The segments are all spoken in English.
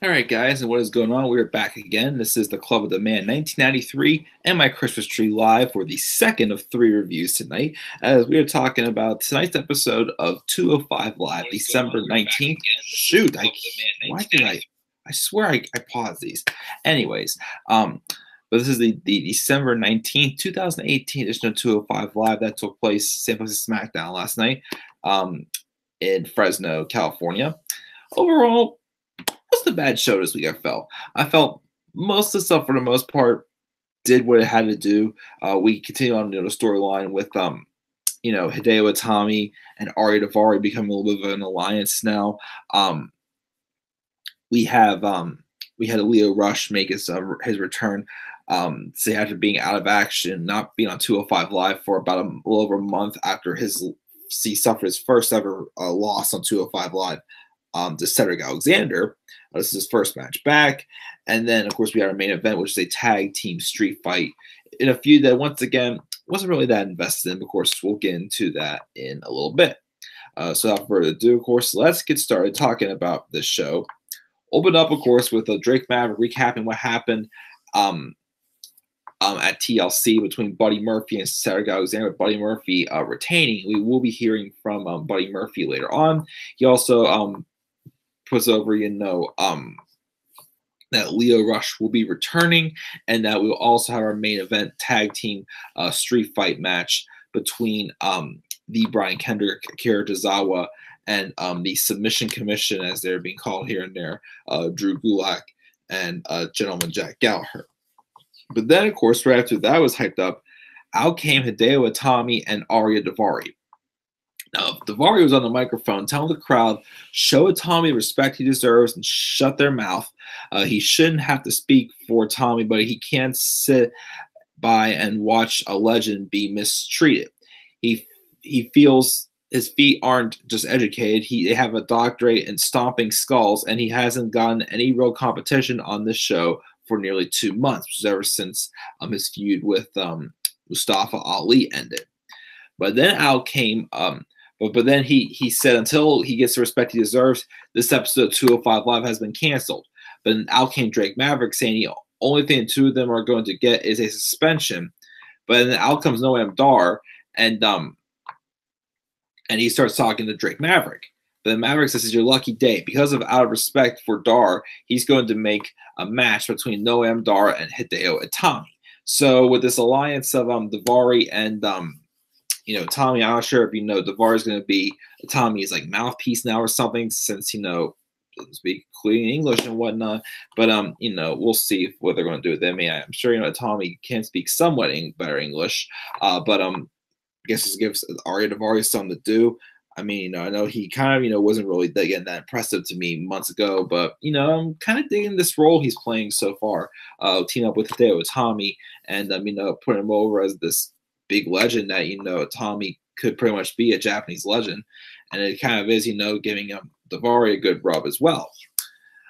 All right, guys, and what is going on? We're back again. This is the Club of the Man 1993 and my Christmas tree live for the second of three reviews tonight, as we are talking about tonight's episode of 205 Live, December 19th. Shoot, why did I swear I paused these. Anyways, but this is the December 19th, 2018 edition of 205 Live that took place San Francisco SmackDown last night in Fresno, California. Overall, wasn't a bad show this week. I felt most of the stuff for the most part did what it had to do. We continue on the storyline with Hideo Itami and Ari Daivari becoming a little bit of an alliance now. We had Leo Rush make his return. So after being out of action, not being on 205 Live for about a little over a month after he suffered his first ever loss on 205 Live to Cedric Alexander. This is his first match back. And then, of course, we had our main event, which is a tag team street fight in a feud that, once again, wasn't really that invested in. Of course, we'll get into that in a little bit. So without further ado, of course, let's get started talking about this show. Open up, of course, with Drake Maverick recapping what happened at TLC between Buddy Murphy and Cedric Alexander, with Buddy Murphy retaining. We will be hearing from Buddy Murphy later on. He also puts over, that Leo Rush will be returning, and that we will also have our main event tag team street fight match between the Brian Kendrick, Akira Tozawa, and the Submission Commission, as they're being called here and there, Drew Gulak and Gentleman Jack Gallagher. But then, of course, right after that was hyped up, out came Hideo Itami and Ari Daivari. Now, Daivari was on the microphone telling the crowd, show Itami the respect he deserves and shut their mouth. He shouldn't have to speak for Tommy, but he can't sit by and watch a legend be mistreated. He feels his feet aren't just educated. They have a doctorate in stomping skulls, and he hasn't gotten any real competition on this show for nearly 2 months, which is ever since his feud with Mustafa Ali ended. But then out came But then he said until he gets the respect he deserves, this episode of 205 Live has been canceled. But then out came Drake Maverick saying the only thing the two of them are going to get is a suspension. But then out comes Noam Dar, and he starts talking to Drake Maverick. But then Maverick says, "It's your lucky day." Because out of respect for Dar, he's going to make a match between Noam Dar and Hideo Itami. So with this alliance of Daivari and Tommy, I'm not sure if Daivari is going to be Tommy's like mouthpiece now or something, since doesn't speak clean English and whatnot. But we'll see what they're going to do with them. I mean, I'm sure Tommy can speak somewhat better English. But I guess this gives Ari Daivari something to do. I mean, I know he kind of wasn't really getting that impressive to me months ago, but I'm kind of digging this role he's playing so far. Teaming up with Hideo Itami and putting him over as this big legend that Tommy could pretty much be a Japanese legend, and it kind of is giving Daivari a good rub as well.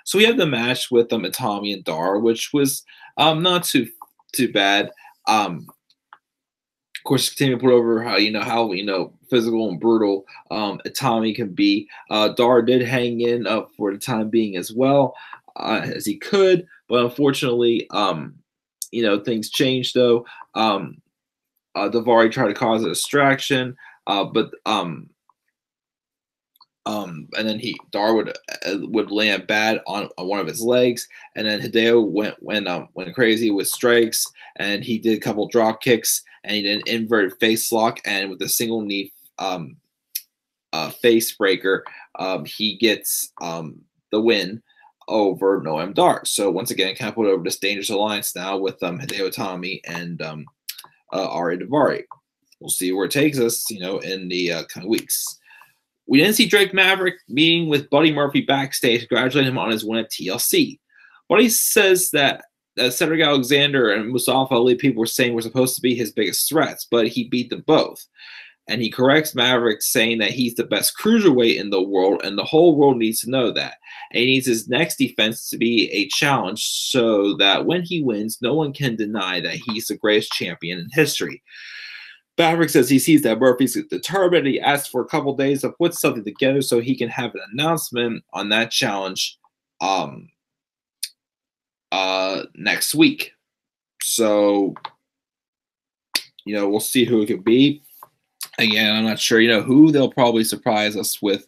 So we have the match with Itami and Dar, which was not too bad. Of course, continue to put over how physical and brutal Itami can be. Dar did hang in for the time being as well as he could, but unfortunately, things changed though. Daivari tried to cause a distraction, and then Dar would land bad on one of his legs, and then Hideo went crazy with strikes, and he did a couple drop kicks, and he did an inverted face lock, and with a single knee face breaker, he gets the win over Noam Dar. So once again, kind of put over this dangerous alliance now with Hideo Itami and Ari Daivari. We'll see where it takes us, in the coming weeks. We didn't see Drake Maverick meeting with Buddy Murphy backstage, congratulating him on his win at TLC. Buddy says that Cedric Alexander and Mustafa Ali, people were saying, were supposed to be his biggest threats, but he beat them both. And he corrects Maverick, saying that he's the best cruiserweight in the world, and the whole world needs to know that. And he needs his next defense to be a challenge so that when he wins, no one can deny that he's the greatest champion in history. Maverick says he sees that Murphy's determined. He asks for a couple days to put something together so he can have an announcement on that challenge next week. So, we'll see who it could be. Again, I'm not sure, who they'll probably surprise us with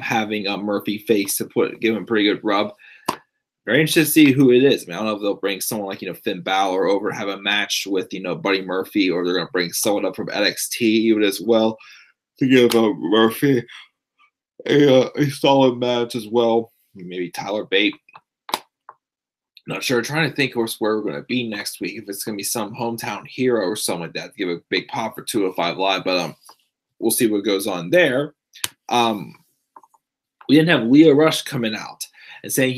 having Murphy face to give him a pretty good rub. Very interested to see who it is. I mean, I don't know if they'll bring someone like, Finn Balor over to have a match with, Buddy Murphy, or they're going to bring someone up from NXT even as well to give Murphy a solid match as well. Maybe Tyler Bate. Not sure. Trying to think where we're going to be next week. If it's going to be some hometown hero or something like that, to give a big pop for 205 Live. But we'll see what goes on there. We didn't have Leo Rush coming out and saying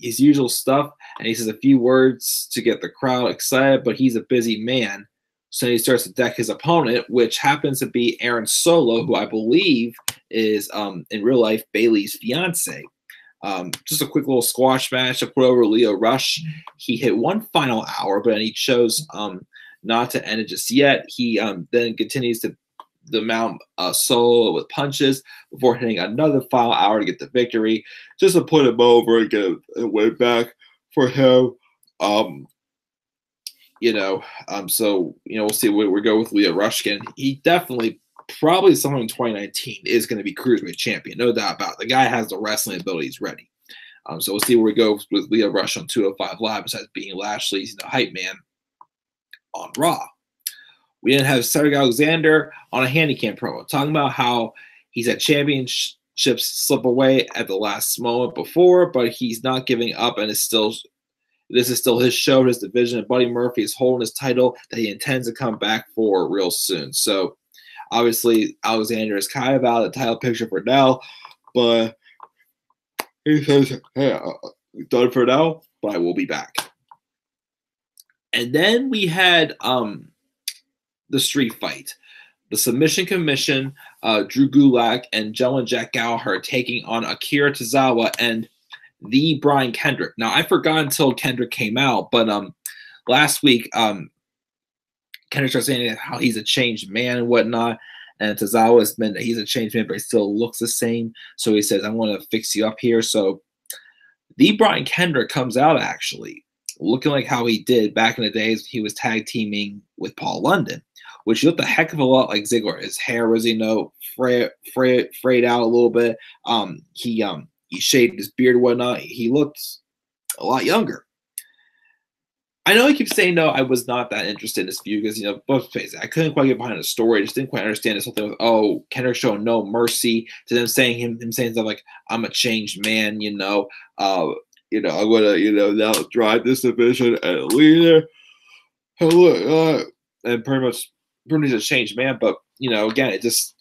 his usual stuff, and he says a few words to get the crowd excited, but he's a busy man. So he starts to deck his opponent, which happens to be Aaron Solo, who I believe is in real life Bayley's fiance. Just a quick little squash match to put over Leo Rush. He hit one final hour, but he chose not to end it just yet. He then continues to mount Solo with punches before hitting another final hour to get the victory, just to put him over and get a way back for him. So we'll see where we go with Leo Rush again. He definitely, probably someone in 2019 is going to be Cruiserweight champion, no doubt about it. The guy has the wrestling abilities ready. So we'll see where we go with Leo Rush on 205 Live, besides being Lashley's hype man on Raw. We didn't have Cedric Alexander on a handicap promo, talking about how he's had championships slip away at the last moment before, but he's not giving up, and this is still his show, his division, and Buddy Murphy is holding his title that he intends to come back for real soon. So obviously Alexander is kind of out of the title picture for now, but he says, hey, done for now, but I will be back. And then we had the street fight. The Submission Commission, Drew Gulak and Gentleman Jack Gallagher taking on Akira Tozawa and the Brian Kendrick. Now, I forgot until Kendrick came out, but last week, Kendrick started saying how he's a changed man and whatnot, and Tozawa has meant that he's a changed man, but he still looks the same. So he says, I want to fix you up here. So the Brian Kendrick comes out, actually, looking like how he did back in the days he was tag teaming with Paul London, which looked a heck of a lot like Ziggler. His hair was, frayed out a little bit. He shaved his beard and whatnot. He looked a lot younger. I know he keeps saying, no, I was not that interested in this feud because, both ways, I couldn't quite get behind the story. I just didn't quite understand this whole thing with, Kendrick showing no mercy to them, saying him saying stuff like, I'm a changed man, I'm going to, now drive this division and lead it. And look, and pretty much a changed man. But, again, it just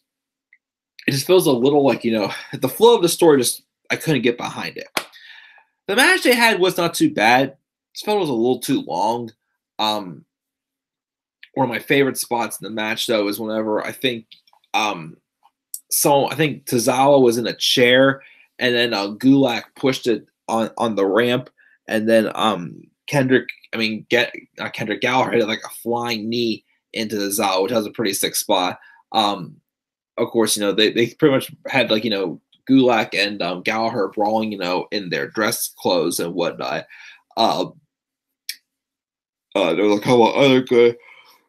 feels a little like, the flow of the story, I couldn't get behind it. The match they had was not too bad. This felt it was a little too long. One of my favorite spots in the match, though, is whenever I think Tozawa was in a chair, and then Gulak pushed it on the ramp, and then Gallagher hit like a flying knee into Tozawa, which was a pretty sick spot. Of course, they pretty much had Gulak and Gallagher brawling, in their dress clothes and whatnot. There was a couple of other good,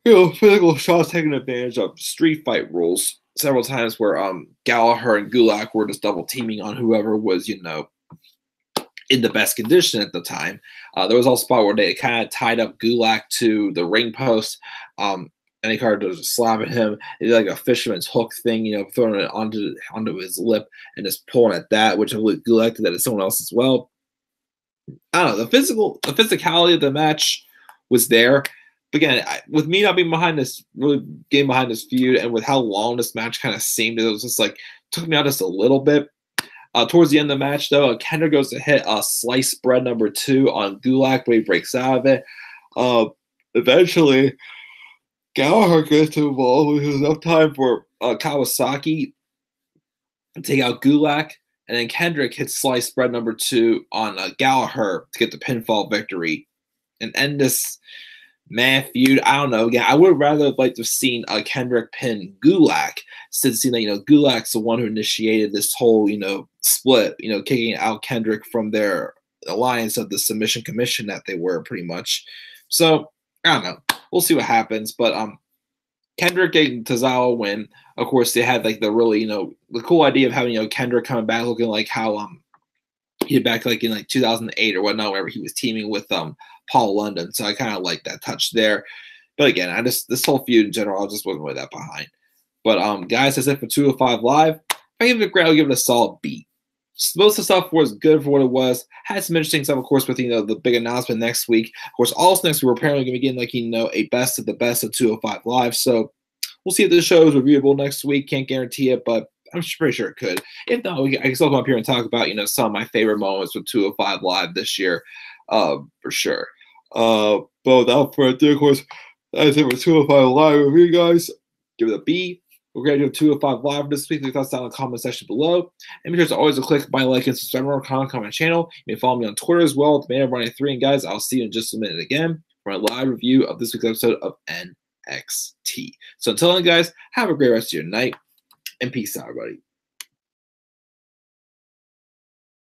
physical shots taking advantage of street fight rules several times where Gallagher and Gulak were just double teaming on whoever was, in the best condition at the time. There was also a spot where they kind of tied up Gulak to the ring post. And he kind of just slapping him. He did like a fisherman's hook thing, throwing it onto his lip and just pulling at that, which I believe Gulak did that to someone else as well. I don't know. The physicality of the match was there. But again, with me not being behind this feud, and with how long this match kind of seemed, it was just like, took me out just a little bit. Towards the end of the match, though, Kendrick goes to hit a sliced bread number 2 on Gulak, but he breaks out of it. Eventually, Gallagher gets involved, which is enough time for Kawasaki to take out Gulak, and then Kendrick hits sliced bread number 2 on Gallagher to get the pinfall victory and end this feud. I don't know. Yeah, I would rather have liked to have seen Kendrick pin Gulak, since Gulak's the one who initiated this whole split. Kicking out Kendrick from their alliance of the submission commission that they were pretty much. So I don't know. We'll see what happens. But Kendrick getting Tozawa win. Of course, they had like the really, the cool idea of having, Kendrick coming back looking like how he did back like in like 2008 or whatnot, whenever he was teaming with Paul London. So I kind of like that touch there. But again, this whole feud in general, I just wasn't really that behind. But guys, that's it for 205 Live. If I give it a grade, I'll give it a solid B. Most of the stuff was good for what it was. Had some interesting stuff, of course, with the big announcement next week. Of course, also next week we're apparently going to be getting a best of the best of 205 Live. So we'll see if this show is reviewable next week. Can't guarantee it, but I'm pretty sure it could. If not, I can still come up here and talk about some of my favorite moments with 205 Live this year, for sure. But without further ado, of course, that's it for 205 Live review, guys. Give it a B. We're going to do 205 Live this week. Leave thoughts down in the comment section below. And be sure to always click my like and subscribe more comment on my channel. You may follow me on Twitter as well at TheManOf93. And guys, I'll see you in just a minute again for a live review of this week's episode of NXT. So until then, guys, have a great rest of your night and peace out, everybody.